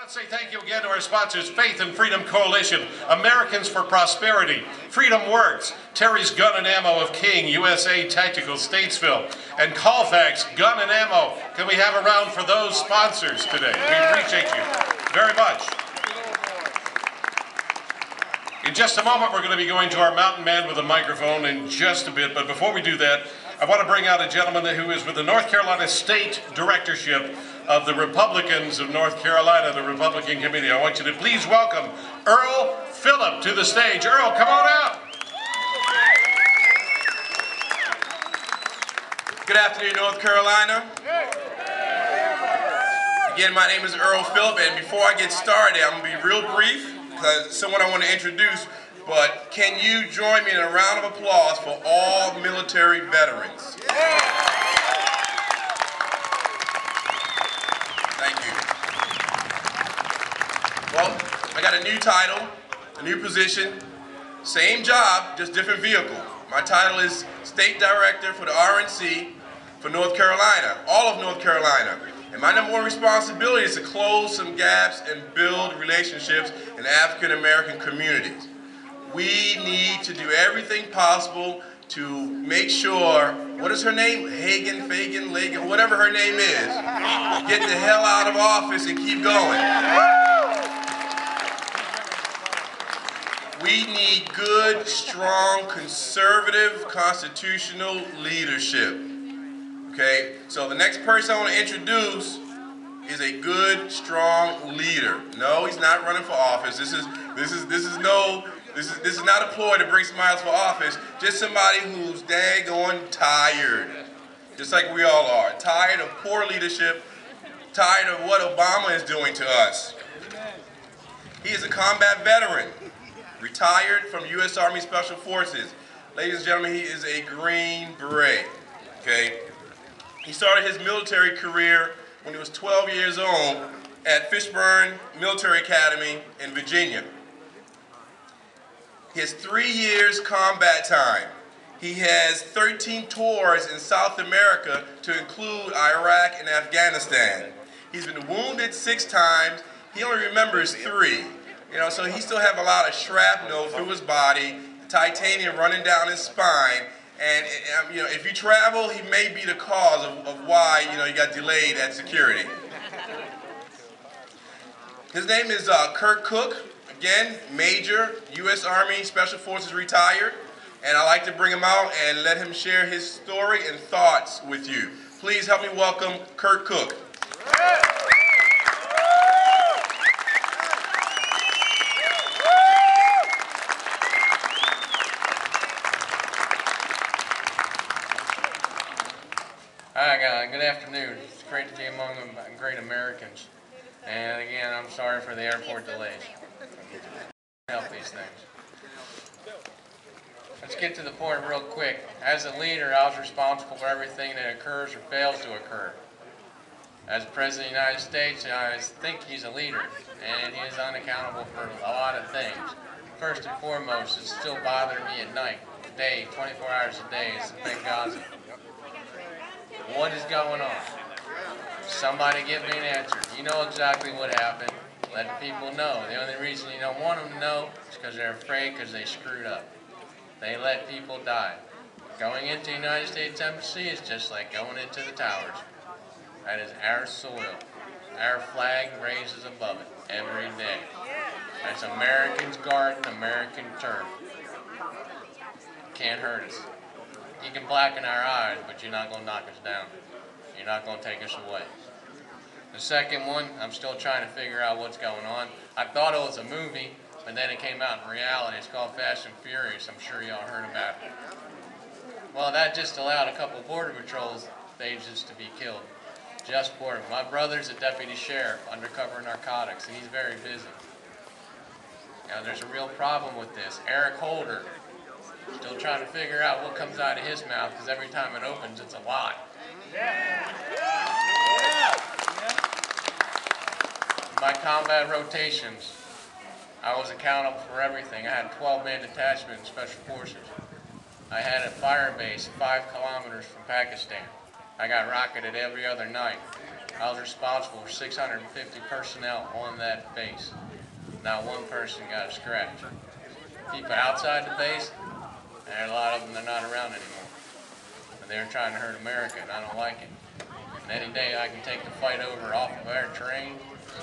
want to say thank you again to our sponsors, Faith and Freedom Coalition, Americans for Prosperity, Freedom Works, Terry's Gun and Ammo of King, USA Tactical Statesville, and Colfax Gun and Ammo. Can we have a round for those sponsors today? We appreciate you very much. In just a moment, we're going to be going to our mountain man with a microphone in just a bit, but before we do that, I want to bring out a gentleman who is with the North Carolina State Directorship of the Republicans of North Carolina, the Republican Committee. I want you to please welcome Earl Philllip to the stage. Earl, come on out. Good afternoon, North Carolina. Again, my name is Earl Philllip, and before I get started, I'm going to be real brief because someone I want to introduce, but can you join me in a round of applause for all military veterans? Thank you. Well, I got a new title, a new position, same job, just different vehicle. My title is State Director for the RNC for North Carolina, all of North Carolina. And my number one responsibility is to close some gaps and build relationships in African American communities. We need to do everything possible to make sure, what is her name? Hagan, Fagan, Lagan, whatever her name is, get the hell out of office and keep going. We need good, strong, conservative, constitutional leadership. Okay, so the next person I want to introduce is a good, strong leader. No, he's not running for office. This is not a ploy to bring somebody else for office. Just somebody who's daggone tired, just like we all are. Tired of poor leadership. Tired of what Obama is doing to us. He is a combat veteran, retired from U.S. Army Special Forces. Ladies and gentlemen, he is a Green Beret. Okay. He started his military career when he was 12 years old at Fishburne Military Academy in Virginia. He has 3 years combat time. He has 13 tours in South America to include Iraq and Afghanistan. He's been wounded 6 times. He only remembers 3. You know, so he still have a lot of shrapnel through his body, titanium running down his spine. And you know, if you travel, he may be the cause of why, you know, you got delayed at security. His name is Kurt Cook. Again, Major, U.S. Army Special Forces retired. And I'd like to bring him out and let him share his story and thoughts with you. Please help me welcome Kurt Cook. Hi, good afternoon. It's great to be among great Americans. And again, I'm sorry for the airport delays. Help these things. Let's get to the point real quick. As a leader, I was responsible for everything that occurs or fails to occur. As President of the United States, I think he's a leader, and he is unaccountable for a lot of things. First and foremost, it's still bothering me at night, day, 24 hours a day, is Benghazi. What is going on? Somebody give me an answer. You know exactly what happened. Let the people know. The only reason you don't want them to know is because they're afraid because they screwed up. They let people die. Going into the United States Embassy is just like going into the towers. That is our soil. Our flag raises above it every day. That's Americans guarding American turf. Can't hurt us. You can blacken our eyes, but you're not going to knock us down. You're not going to take us away. The second one, I'm still trying to figure out what's going on. I thought it was a movie, but then it came out in reality. It's called Fast and Furious. I'm sure y'all heard about it. Well, that just allowed a couple Border Patrol agents to be killed. Just for them. My brother's a deputy sheriff, undercover narcotics, and he's very busy. Now, there's a real problem with this. Eric Holder, still trying to figure out what comes out of his mouth, because every time it opens, it's a lie. My combat rotations, I was accountable for everything. I had a 12-man detachment in Special Forces. I had a fire base 5 kilometers from Pakistan. I got rocketed every other night. I was responsible for 650 personnel on that base. Not one person got a scratch. People outside the base, and a lot of them, they're not around anymore. And they're trying to hurt America, and I don't like it. And any day I can take the fight over off of our terrain,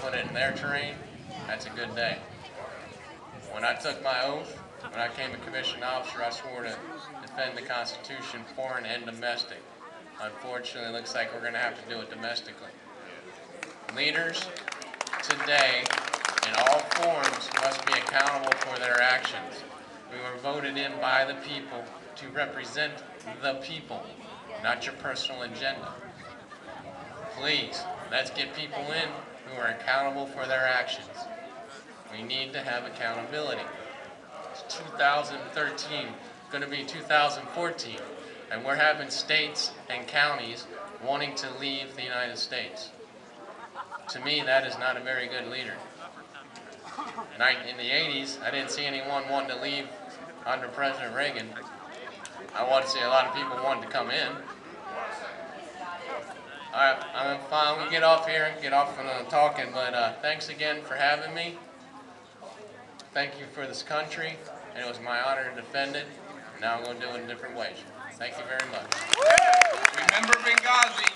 put it in their terrain, that's a good day. When I took my oath, when I became a commissioned officer, I swore to defend the Constitution, foreign and domestic. Unfortunately, it looks like we're going to have to do it domestically. Leaders today, in all forms, must be accountable for their actions. We were voted in by the people to represent the people, not your personal agenda. Please, let's get people in who are accountable for their actions. We need to have accountability. It's 2013, going to be 2014, and we're having states and counties wanting to leave the United States. To me, that is not a very good leader. In the 80s, I didn't see anyone wanting to leave under President Reagan. I want to see a lot of people wanting to come in. All right, I'm fine. We get off here, get off from talking, but thanks again for having me. Thank you for this country, and it was my honor to defend it. Now I'm going to do it in different ways. Thank you very much. Remember Benghazi.